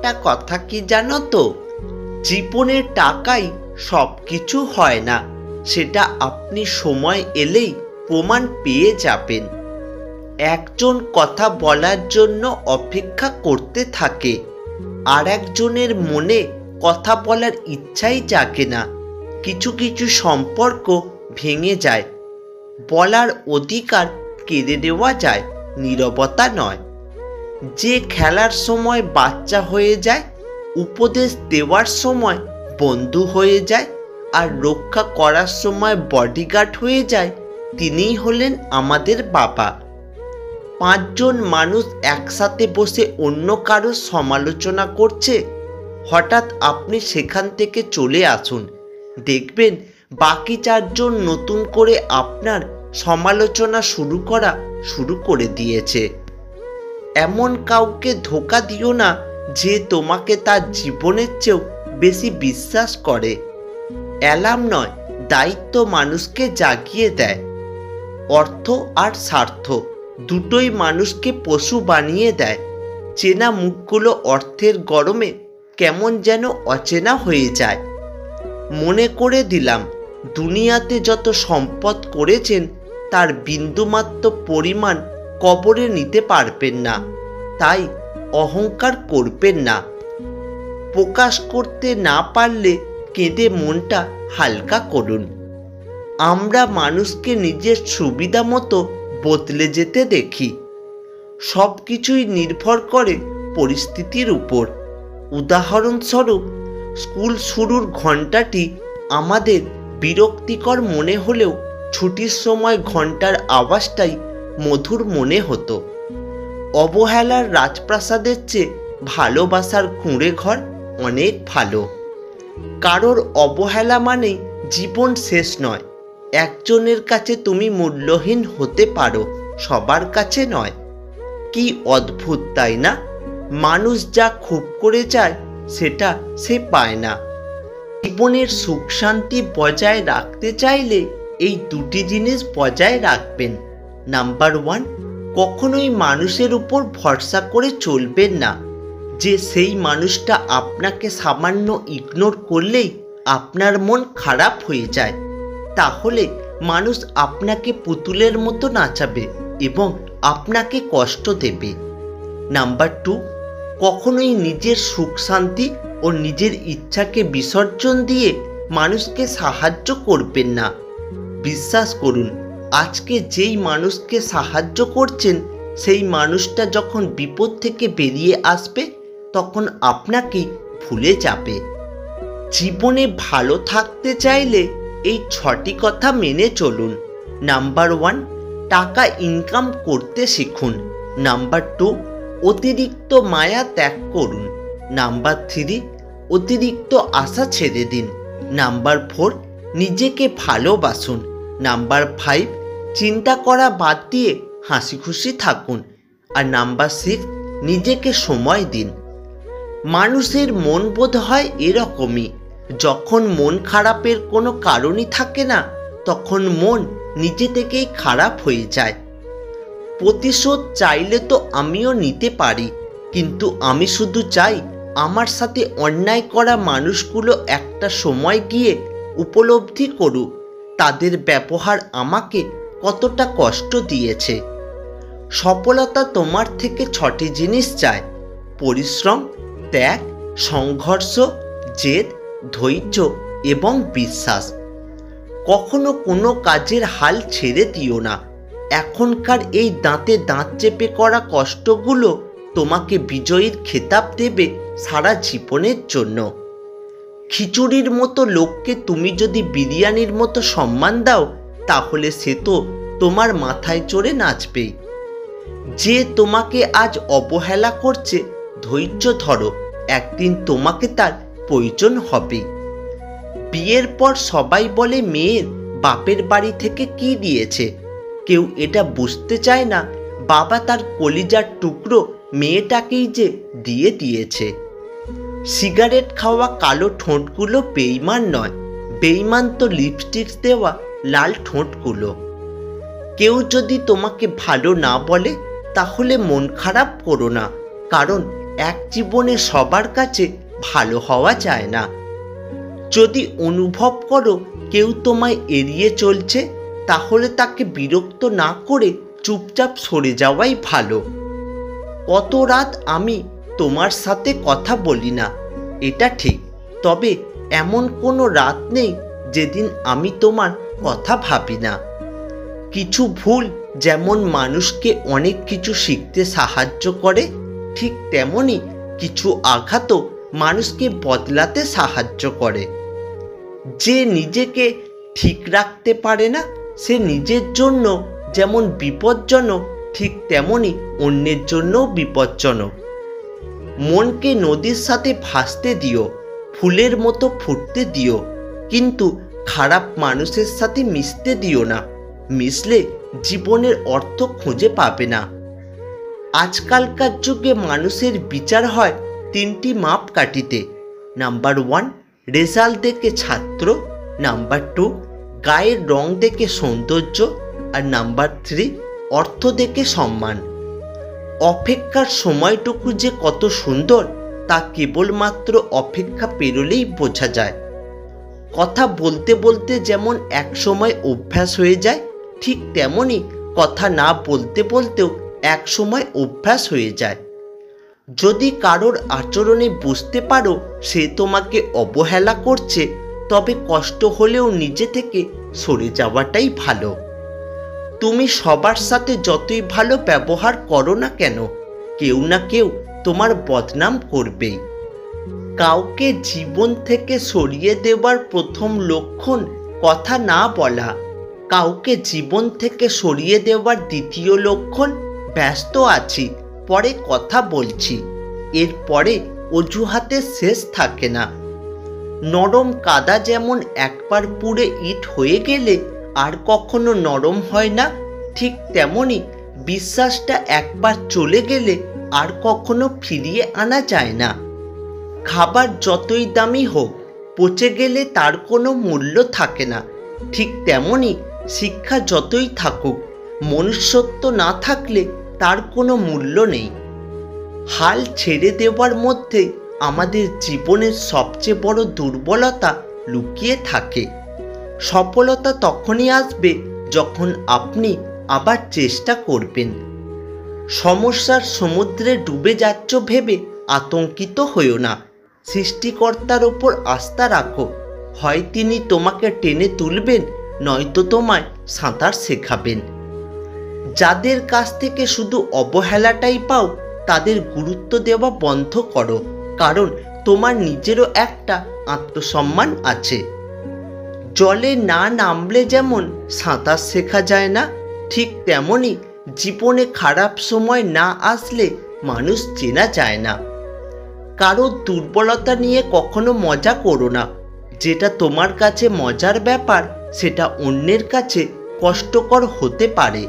একটা কথা কি জানো তো, জীবনে টাকাই সব কিছু হয় না, সেটা আপনি সময় এলেই প্রমাণ পেয়ে যাবেন। একজন কথা বলার জন্য অপেক্ষা করতে থাকে, আর একজনের মনে কথা বলার ইচ্ছাই জাগে না। কিছু কিছু সম্পর্ক ভেঙে যায়, বলার অধিকার কেড়ে নেওয়া যায়, নীরবতা নয়। যে খেলার সময় বাচ্চা হয়ে যায়, উপদেশ দেওয়ার সময় বন্ধু হয়ে যায়, আর রক্ষা করার সময় বডিগার্ড হয়ে যায়, তিনিই হলেন আমাদের বাবা। 5 জন মানুষ একসাথে বসে অন্য কারোর সমালোচনা করছে, হঠাৎ আপনি সেখান থেকে চলে আসুন, দেখবেন বাকি 4 জন নতুন করে আপনার সমালোচনা শুরু করে দিয়েছে। এমন কাউকে ধোঁকা দিও না যে তোমাকে তার জীবনের চেয়েও বেশি বিশ্বাস করে। অ্যালার্ম নয়, দায়িত্ব মানুষকে জাগিয়ে দেয়। অর্থ আর স্বার্থ দুটোই মানুষকে পশু বানিয়ে দেয়। চেনা মুখগুলো অর্থের গরমে কেমন যেন অচেনা হয়ে যায়। মনে করে দিলাম, দুনিয়াতে যত সম্পদ করেছেন তার বিন্দুমাত্র পরিমাণ কবরে নিতে পারবেন না, তাই অহংকার করবেন না। প্রকাশ করতে না পারলে কেঁদে মনটা হালকা করুন। আমরা মানুষকে নিজের সুবিধা মতো বদলে যেতে দেখি। সব কিছুই নির্ভর করে পরিস্থিতির উপর। উদাহরণস্বরূপ, স্কুল শুরুর ঘণ্টাটি আমাদের বিরক্তিকর মনে হলেও ছুটির সময় ঘণ্টার আওয়াজটাই মধুর মনে হতো। অবহেলার রাজপ্রাসাদের চেয়ে ভালোবাসার কুঁড়ে ঘর অনেক ভালো। কারোর অবহেলা মানেই জীবন শেষ নয়। একজনের কাছে তুমি মূল্যহীন হতে পারো, সবার কাছে নয়। কি অদ্ভুত তাই না? মানুষ যা খুব করে চায় সেটা সে পায় না। জীবনের সুখ শান্তি বজায় রাখতে চাইলে এই দুটি জিনিস বজায় রাখবেন। নাম্বার 1, কখনোই মানুষের উপর ভরসা করে চলবেন না যে সেই মানুষটা আপনাকে সামান্য ইগনোর করলেই আপনার মন খারাপ হয়ে যায়। তাহলে মানুষ আপনাকে পুতুলের মতো নাচাবে এবং আপনাকে কষ্ট দেবে। নাম্বার 2, কখনোই নিজের সুখ শান্তি ও নিজের ইচ্ছাকে বিসর্জন দিয়ে মানুষকে সাহায্য করবেন না। বিশ্বাস করুন, আজকে যেই মানুষকে সাহায্য করছেন সেই মানুষটা যখন বিপদ থেকে বেরিয়ে আসবে তখন আপনাকেই ভুলে যাবে। জীবনে ভালো থাকতে চাইলে এই 6টি কথা মেনে চলুন। নাম্বার 1, টাকা ইনকাম করতে শিখুন। নাম্বার 2, অতিরিক্ত মায়া ত্যাগ করুন। নাম্বার 3, অতিরিক্ত আশা ছেড়ে দিন। নাম্বার 4, নিজেকে ভালোবাসুন। নাম্বার 5, চিন্তা করা বাদ দিয়ে হাসি খুশি থাকুন। আর নাম্বার 6, নিজেকে সময় দিন। মানুষের মন বোধ হয় এরকমই, যখন মন খারাপের কোনো কারণই থাকে না তখন মন নিজে থেকেই খারাপ হয়ে যায়। প্রতিশোধ চাইলে তো আমিও নিতে পারি, কিন্তু আমি শুধু চাই আমার সাথে অন্যায় করা মানুষগুলো একটা সময় গিয়ে উপলব্ধি করুক তাদের ব্যবহার আমাকে কতটা কষ্ট দিয়েছে। সফলতা তোমার থেকে 6টি জিনিস চায়: পরিশ্রম, ত্যাগ, সংঘর্ষ, জেদ, ধৈর্য এবং বিশ্বাস। কখনো কোনো কাজের হাল ছেড়ে দিও না। এখনকার এই দাঁতে দাঁত চেপে করা কষ্টগুলো তোমাকে বিজয়ীর খেতাব দেবে সারা জীবনের জন্য। খিচুড়ির মতো লোককে তুমি যদি বিরিয়ানির মতো সম্মান দাও তাহলে সে তো তোমার মাথায় চড়ে নাচবেই। যে তোমাকে আজ অবহেলা করছে, ধৈর্য ধরো, একদিন তোমাকে তার প্রয়োজন হবে। বিয়ের পর সবাই বলে মেয়ের বাপের বাড়ি থেকে কি দিয়েছে, কেউ এটা বুঝতে চায় না বাবা তার কলিজার টুকরো মেয়েটাকেই যে দিয়ে দিয়েছে। সিগারেট খাওয়া কালো ঠোঁটগুলো বেঈমান নয়, বেঈমান তো লিপস্টিক দেওয়া লাল ঠোঁটগুলো। কেউ যদি তোমাকে ভালো না বলে তাহলে মন খারাপ করো না, কারণ এক জীবনে সবার কাছে ভালো হওয়া যায় না। যদি অনুভব করো কেউ তোমায় এড়িয়ে চলছে, তাহলে তাকে বিরক্ত না করে চুপচাপ সরে যাওয়াই ভালো। কত রাত আমি তোমার সাথে কথা বলি না, এটা ঠিক, তবে এমন কোনো রাত নেই যেদিন আমি তোমার কথা ভাবি না। কিছু ভুল যেমন মানুষকে অনেক কিছু শিখতে সাহায্য করে, ঠিক তেমনি কিছু আঘাতও মানুষকে বদলাতে সাহায্য করে। যে নিজেকে ঠিক রাখতে পারে না সে নিজের জন্য যেমন বিপজ্জনক, ঠিক তেমনি অন্যের জন্যও বিপজ্জনক। মনকে নদীর সাথে ভাসতে দিও, ফুলের মতো ফুটতে দিও, কিন্তু খারাপ মানুষের সাথে মিশতে দিও না। মিশলে জীবনের অর্থ খুঁজে পাবে না। আজকালকার যুগে মানুষের বিচার হয় তিনটি মাপকাঠিতে। নাম্বার 1, রেজাল্ট দেখে ছাত্র, নাম্বার 2, গায়ের রং দেখে সৌন্দর্য, আর নাম্বার 3, অর্থ দেখে সম্মান। অপেক্ষার সময়টুকু যে কত সুন্দর তা কেবলমাত্র অপেক্ষা পেরোলেই বোঝা যায়। কথা বলতে বলতে যেমন এক সময় অভ্যাস হয়ে যায়, ঠিক তেমনি কথা না বলতে বলতেও এক সময় অভ্যাস হয়ে যায়। যদি কারোর আচরণে বুঝতে পারো সে তোমাকে অবহেলা করছে, তবে কষ্ট হলেও নিজে থেকে সরে যাওয়াটাই ভালো। তুমি সবার সাথে যতই ভালো ব্যবহার করো না কেন, কেউ না কেউ তোমার বদনাম করবেই। কাউকে জীবন থেকে সরিয়ে দেওয়ার প্রথম লক্ষণ কথা না বলা। কাউকে জীবন থেকে সরিয়ে দেওয়ার দ্বিতীয় লক্ষণ ব্যস্ত আছি, পরে কথা বলছি। এরপরে অজুহাতের শেষ থাকে না। নরম কাদা যেমন একবার পুড়ে ইট হয়ে গেলে আর কখনো নরম হয় না, ঠিক তেমনি বিশ্বাসটা একবার চলে গেলে আর কখনো ফিরিয়ে আনা যায় না। খাবার যতই দামি হোক, পচে গেলে তার কোনো মূল্য থাকে না, ঠিক তেমনি শিক্ষা যতই থাকুক, মনুষ্যত্ব না থাকলে তার কোনো মূল্য নেই। হাল ছেড়ে দেওয়ার মধ্যে আমাদের জীবনের সবচেয়ে বড় দুর্বলতা লুকিয়ে থাকে। সফলতা তখনই আসবে যখন আপনি আবার চেষ্টা করবেন। সমস্যার সমুদ্রে ডুবে যাচ্ছ ভেবে আতঙ্কিত হইও না। সৃষ্টিকর্তার ওপর আস্থা রাখো, হয় তিনি তোমাকে টেনে তুলবেন, নয়তো তোমায় সাঁতার শেখাবেন। যাদের কাছ থেকে শুধু অবহেলাটাই পাও তাদের গুরুত্ব দেওয়া বন্ধ করো, কারণ তোমার নিজেরও একটা আত্মসম্মান আছে। জলে না নামলে যেমন সাঁতার শেখা যায় না, ঠিক তেমনি জীবনে খারাপ সময় না আসলে মানুষ চেনা যায় না। কারো দুর্বলতা নিয়ে কখনো মজা করো না। যেটা তোমার কাছে মজার ব্যাপার সেটা অন্যের কাছে কষ্টকর হতে পারে।